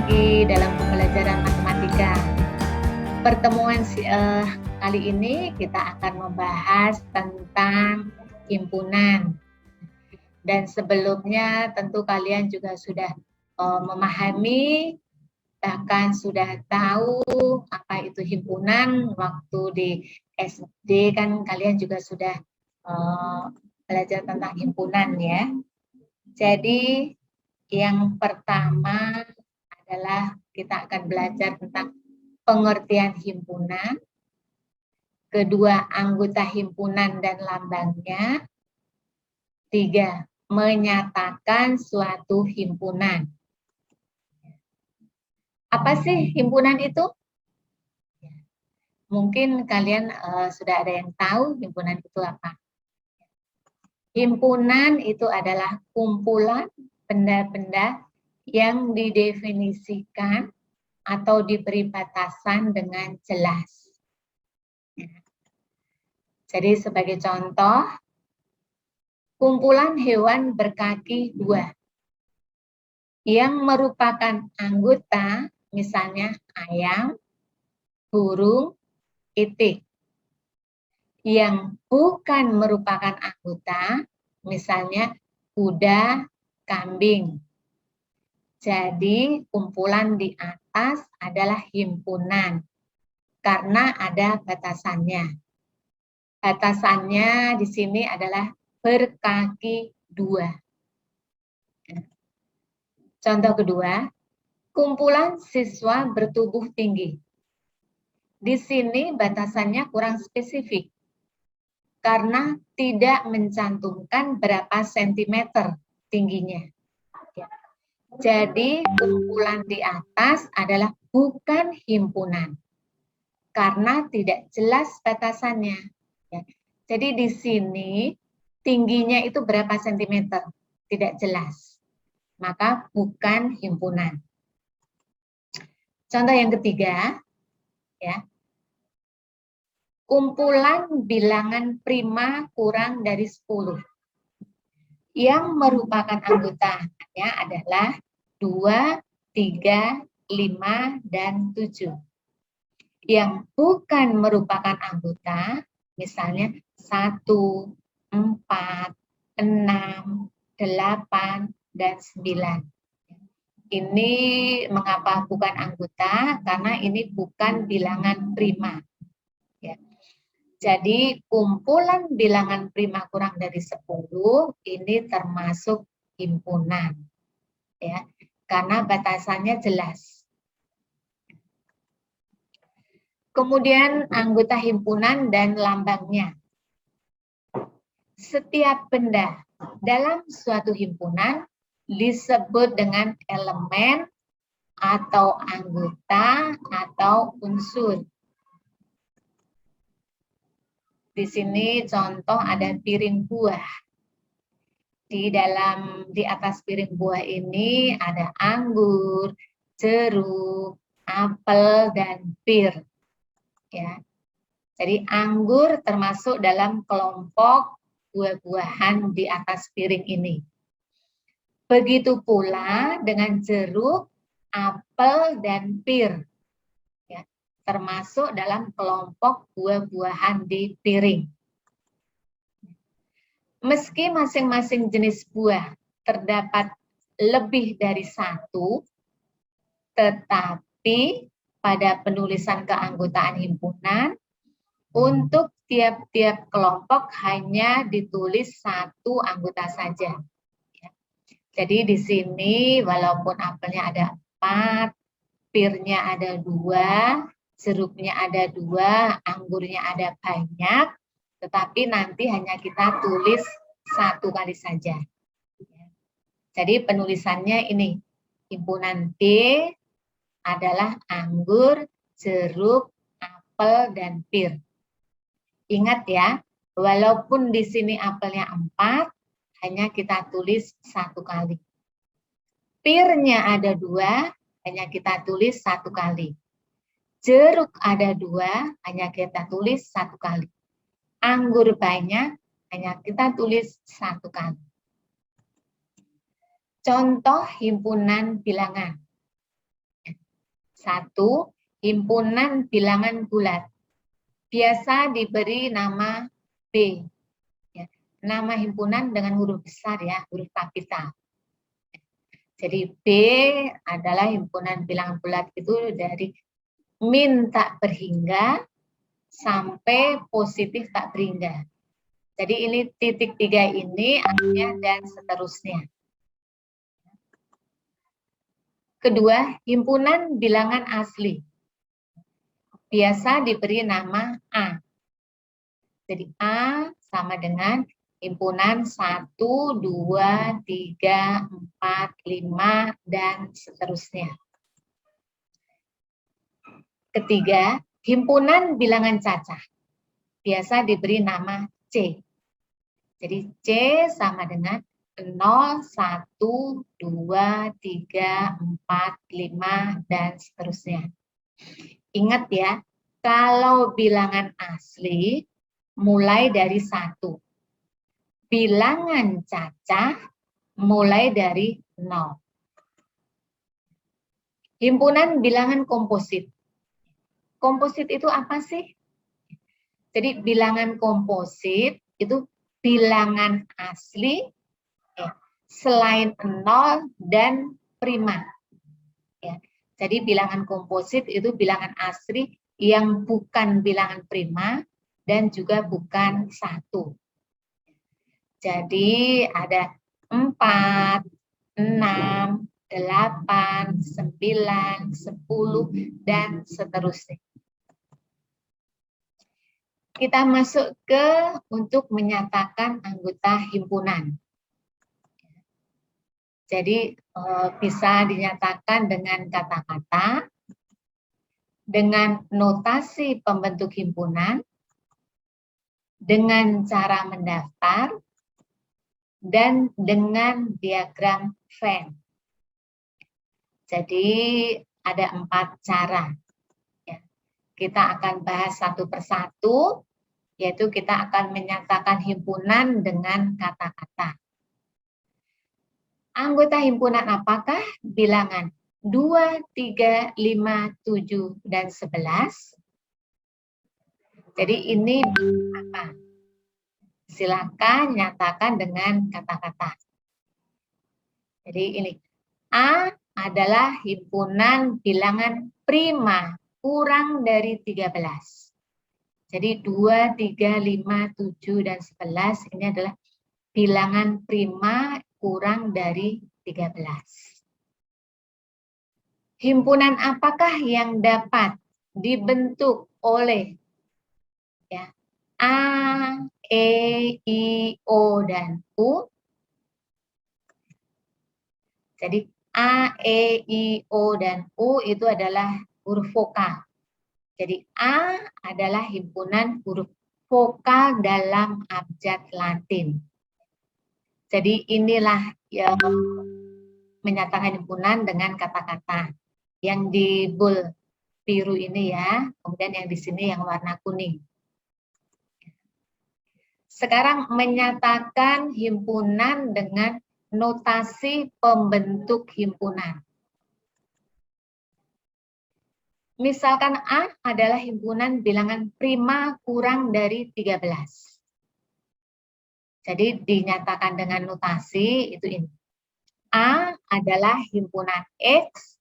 lagi dalam pembelajaran matematika. Pertemuan kali ini kita akan membahas tentang himpunan. Dan sebelumnya tentu kalian juga sudah memahami, bahkan sudah tahu apa itu himpunan. Waktu di SD kan kalian juga sudah belajar tentang himpunan ya. Jadi yang pertama adalah kita akan belajar tentang pengertian himpunan, kedua anggota himpunan dan lambangnya, tiga menyatakan suatu himpunan. Apa sih himpunan itu? Mungkin kalian sudah ada yang tahu himpunan itu apa. Himpunan itu adalah kumpulan benda-benda yang didefinisikan atau diberi batasan dengan jelas. Jadi sebagai contoh, kumpulan hewan berkaki dua yang merupakan anggota, misalnya ayam, burung, itik. Yang bukan merupakan anggota, misalnya kuda, kambing. Jadi kumpulan di atas adalah himpunan karena ada batasannya. Batasannya di sini adalah berkaki dua. Contoh kedua, kumpulan siswa bertubuh tinggi. Di sini batasannya kurang spesifik karena tidak mencantumkan berapa sentimeter tingginya. Jadi kumpulan di atas adalah bukan himpunan karena tidak jelas batasannya. Jadi di sini tingginya itu berapa sentimeter, tidak jelas. Maka bukan himpunan. Contoh yang ketiga, ya, kumpulan bilangan prima kurang dari 10. Yang merupakan anggotanya adalah 2, 3, 5, dan 7. Yang bukan merupakan anggota, misalnya 1, 4, 6, 8, dan 9. Ini mengapa bukan anggota? Karena ini bukan bilangan prima. Ya. Jadi kumpulan bilangan prima kurang dari 10 ini termasuk himpunan. Ya, karena batasannya jelas. Kemudian anggota himpunan dan lambangnya. Setiap benda dalam suatu himpunan disebut dengan elemen atau anggota atau unsur. Di sini contoh ada piring buah. Di atas piring buah ini ada anggur, jeruk, apel, dan pir. Ya. Jadi anggur termasuk dalam kelompok buah-buahan di atas piring ini. Begitu pula dengan jeruk, apel, dan pir. Ya, termasuk dalam kelompok buah-buahan di piring. Meski masing-masing jenis buah terdapat lebih dari satu, tetapi pada penulisan keanggotaan himpunan, untuk tiap-tiap kelompok hanya ditulis satu anggota saja. Jadi di sini walaupun apelnya ada 4, pirnya ada 2, jeruknya ada 2, anggurnya ada banyak, tetapi nanti hanya kita tulis satu kali saja. Jadi penulisannya ini, himpunan D adalah anggur, jeruk, apel, dan pir. Ingat ya, walaupun di sini apelnya 4, hanya kita tulis satu kali. Pirnya ada 2, hanya kita tulis satu kali. Jeruk ada 2, hanya kita tulis satu kali. Anggur banyak, hanya kita tulis satu kali. Contoh himpunan bilangan. 1. Himpunan bilangan bulat. Biasa diberi nama B. Ya. Nama himpunan dengan huruf besar ya, huruf kapital. Jadi B adalah himpunan bilangan bulat itu dari min tak berhingga sampai positif tak berhingga. Jadi ini titik 3 ini artinya dan seterusnya. Kedua, himpunan bilangan asli. Biasa diberi nama A. Jadi A sama dengan himpunan 1, 2, 3, 4, 5, dan seterusnya. Ketiga, himpunan bilangan cacah. Biasa diberi nama C. Jadi C sama dengan 0, 1, 2, 3, 4, 5, dan seterusnya. Ingat ya, kalau bilangan asli mulai dari 1. Bilangan cacah mulai dari 0. Himpunan bilangan komposit. Komposit itu apa sih? Jadi bilangan komposit itu bilangan asli selain 0 dan prima. Ya. Jadi bilangan komposit itu bilangan asli yang bukan bilangan prima dan juga bukan 1. Jadi ada 4, 6, 8, 9, 10, dan seterusnya. Kita masuk ke untuk menyatakan anggota himpunan. Jadi bisa dinyatakan dengan kata-kata, dengan notasi pembentuk himpunan, dengan cara mendaftar, dan dengan diagram Venn. Jadi ada 4 cara. Ya. Kita akan bahas satu persatu, yaitu kita akan menyatakan himpunan dengan kata-kata. Anggota himpunan apakah? Bilangan 2, 3, 5, 7, dan 11. Jadi ini apa? Silakan nyatakan dengan kata-kata. Jadi ini A adalah himpunan bilangan prima kurang dari 13. Jadi 2, 3, 5, 7, dan 11 ini adalah bilangan prima kurang dari 13. Himpunan apakah yang dapat dibentuk oleh ya, A, E, I, O, dan U? Jadi A, E, I, O, dan U itu adalah huruf vokal. Jadi A adalah himpunan huruf vokal dalam abjad Latin. Jadi inilah yang menyatakan himpunan dengan kata-kata. Yang di bold biru ini ya, kemudian yang di sini yang warna kuning. Sekarang menyatakan himpunan dengan notasi pembentuk himpunan. Misalkan A adalah himpunan bilangan prima kurang dari 13. Jadi dinyatakan dengan notasi itu ini. A adalah himpunan X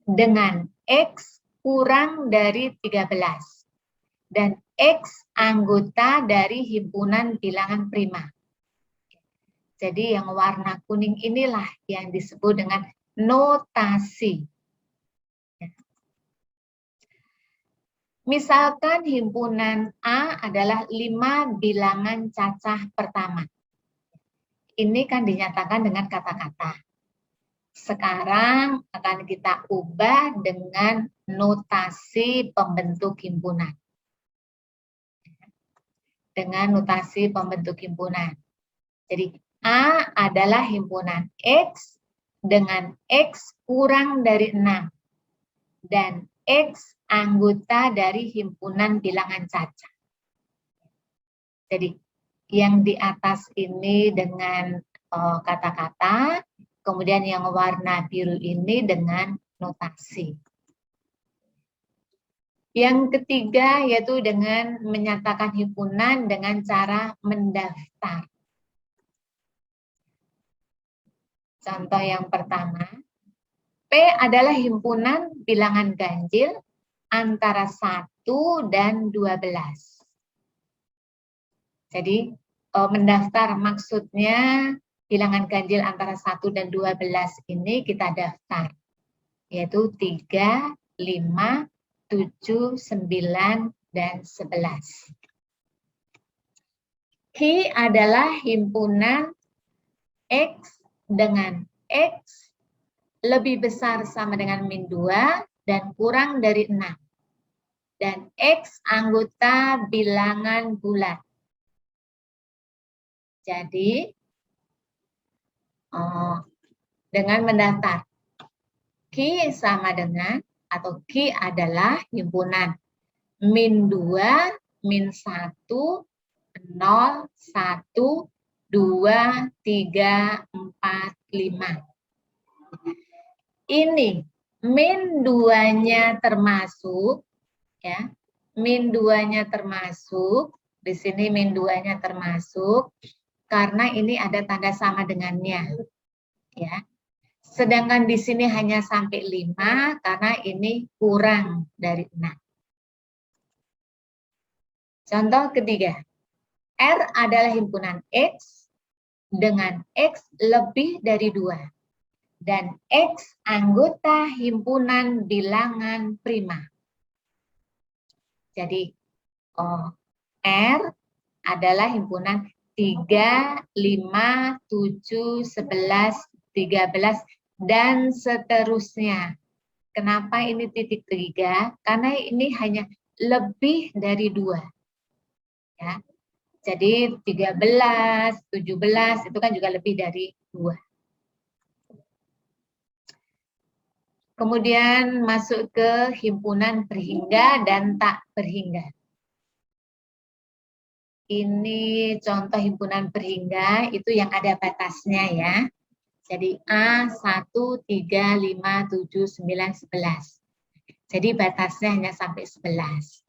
dengan X kurang dari 13. Dan X anggota dari himpunan bilangan prima. Jadi yang warna kuning inilah yang disebut dengan notasi. Misalkan himpunan A adalah 5 bilangan cacah pertama. Ini kan dinyatakan dengan kata-kata. Sekarang akan kita ubah dengan notasi pembentuk himpunan. Dengan notasi pembentuk himpunan. Jadi A adalah himpunan X dengan X kurang dari 6. Dan X anggota dari himpunan bilangan cacah. Jadi yang di atas ini dengan kata-kata, kemudian yang warna biru ini dengan notasi. Yang ketiga yaitu dengan menyatakan himpunan dengan cara mendaftar. Contoh yang pertama, P adalah himpunan bilangan ganjil antara 1 dan 12. Jadi mendaftar maksudnya bilangan ganjil antara 1 dan 12 ini kita daftar. Yaitu 3, 5, 7, 9, dan 11. Q adalah himpunan X dengan X lebih besar sama dengan min 2 dan kurang dari 6. Dan X anggota bilangan bulat. Jadi, dengan mendaftar Q sama dengan atau Q adalah himpunan min 2, min 1, 0, 1, 2, 3, 4, 5. Ini min 2-nya termasuk, ya, min 2-nya termasuk, di sini min 2-nya termasuk, karena ini ada tanda sama dengannya. Ya. Sedangkan di sini hanya sampai 5 karena ini kurang dari 6. Contoh ketiga, R adalah himpunan X dengan X lebih dari 2. Dan X anggota himpunan bilangan prima. Jadi, R adalah himpunan 3, 5, 7, 11, 13, dan seterusnya. Kenapa ini titik 3? Karena ini hanya lebih dari 2. Ya. Jadi 13, 17 itu kan juga lebih dari 2. Kemudian masuk ke himpunan berhingga dan tak berhingga. Ini contoh himpunan berhingga itu yang ada batasnya ya. Jadi A, 1, 3, 5, 7, 9, 11. Jadi batasnya hanya sampai 11.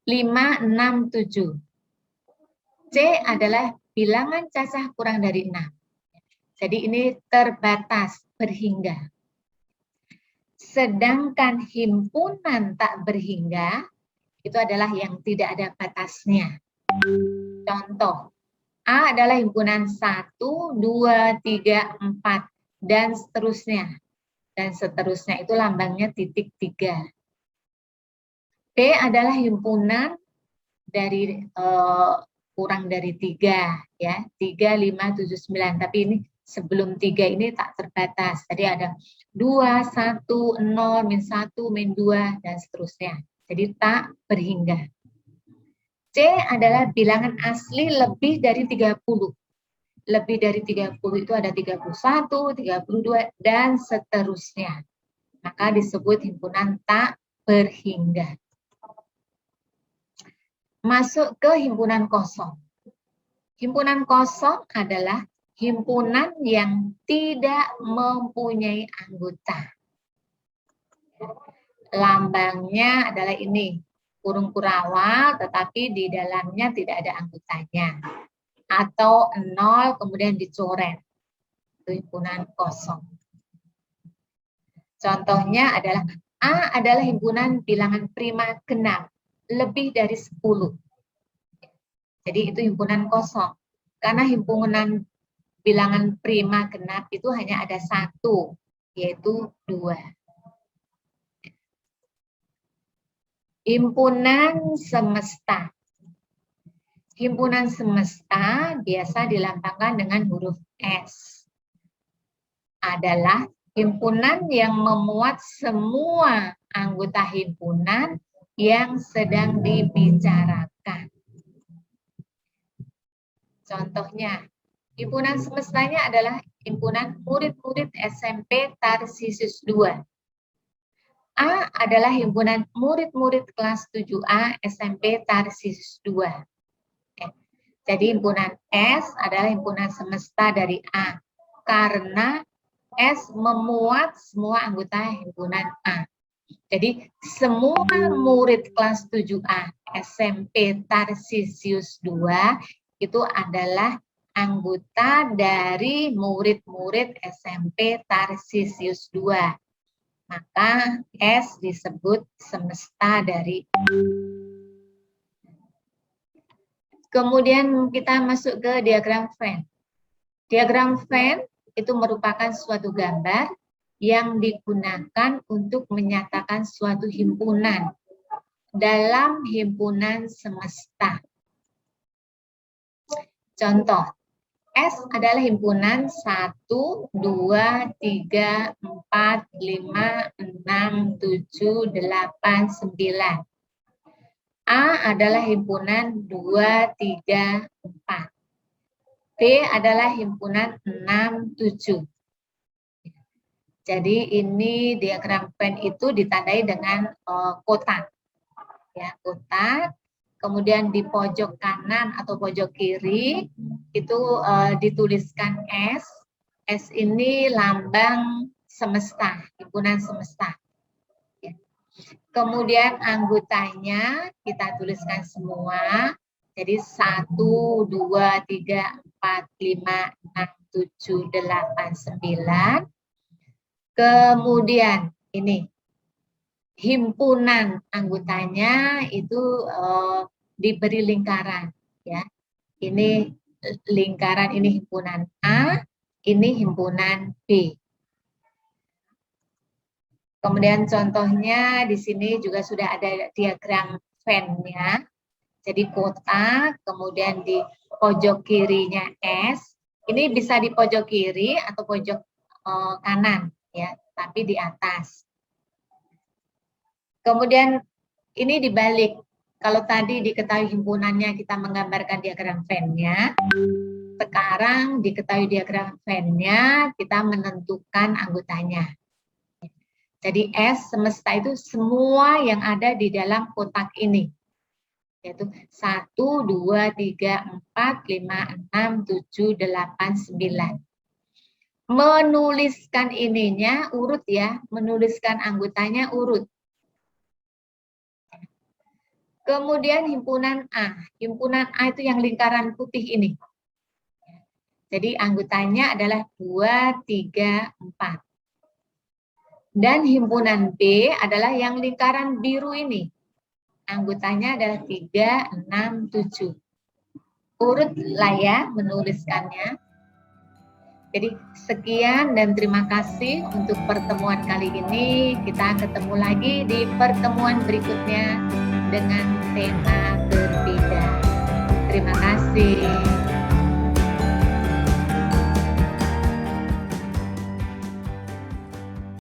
5, 6, 7. C adalah bilangan cacah kurang dari 6. Jadi ini terbatas berhingga. Sedangkan himpunan tak berhingga itu adalah yang tidak ada batasnya. Contoh, A adalah himpunan 1, 2, 3, 4, dan seterusnya. Dan seterusnya itu lambangnya titik 3. B adalah himpunan dari kurang dari 3, ya, 3, 5, 7, 9. Tapi ini sebelum 3 ini tak terbatas. Jadi ada 2, 1, 0, min 1, min 2, dan seterusnya. Jadi tak berhingga. C adalah bilangan asli lebih dari 30. Lebih dari 30 itu ada 31, 32, dan seterusnya. Maka disebut himpunan tak berhingga. Masuk ke himpunan kosong. Himpunan kosong adalah himpunan yang tidak mempunyai anggota. Lambangnya adalah ini, kurung kurawal, tetapi di dalamnya tidak ada anggotanya. Atau 0 kemudian dicoret. Itu himpunan kosong. Contohnya adalah A adalah himpunan bilangan prima genap, lebih dari 10. Jadi itu himpunan kosong. Karena himpunan bilangan prima genap itu hanya ada 1, yaitu 2. Himpunan semesta. Himpunan semesta biasa dilambangkan dengan huruf S. Adalah himpunan yang memuat semua anggota himpunan yang sedang dibicarakan. Contohnya, himpunan semestanya adalah himpunan murid-murid SMP Tarsius 2. A adalah himpunan murid-murid kelas 7A SMP Tarsius 2. Jadi himpunan S adalah himpunan semesta dari A. Karena S memuat semua anggota himpunan A. Jadi semua murid kelas 7A SMP Tarsisius 2 itu adalah anggota dari murid-murid SMP Tarsisius 2. Maka S disebut semesta dari. Kemudian kita masuk ke diagram Venn. Diagram Venn itu merupakan suatu gambar yang digunakan untuk menyatakan suatu himpunan dalam himpunan semesta. Contoh, S adalah himpunan 1, 2, 3, 4, 5, 6, 7, 8, 9. A adalah himpunan 2, 3, 4. B adalah himpunan 6, 7. Jadi ini diagram Venn itu ditandai dengan kotak. Ya, kotak. Kemudian di pojok kanan atau pojok kiri itu dituliskan S. S ini lambang semesta, himpunan semesta. Ya. Kemudian anggotanya kita tuliskan semua. Jadi 1, 2, 3, 4, 5, 6, 7, 8, 9. Kemudian ini himpunan anggotanya itu diberi lingkaran, ya. Ini lingkaran, ini himpunan A, ini himpunan B. Kemudian contohnya di sini juga sudah ada diagram Venn-nya. Jadi kotak, kemudian di pojok kirinya S. Ini bisa di pojok kiri atau pojok kanan, ya, tapi di atas. Kemudian ini dibalik. Kalau tadi diketahui himpunannya kita menggambarkan diagram Venn-nya, sekarang diketahui diagram Venn-nya kita menentukan anggotanya. Jadi S semesta itu semua yang ada di dalam kotak ini. Yaitu 1, 2, 3, 4, 5, 6, 7, 8, 9. Menuliskan ininya urut ya, menuliskan anggotanya urut. Kemudian himpunan A. Himpunan A itu yang lingkaran putih ini. Jadi anggotanya adalah 2, 3, 4. Dan himpunan B adalah yang lingkaran biru ini. Anggotanya adalah 3, 6, 7. Urut lah ya menuliskannya. Jadi sekian dan terima kasih untuk pertemuan kali ini. Kita ketemu lagi di pertemuan berikutnya dengan tema berbeda. Terima kasih.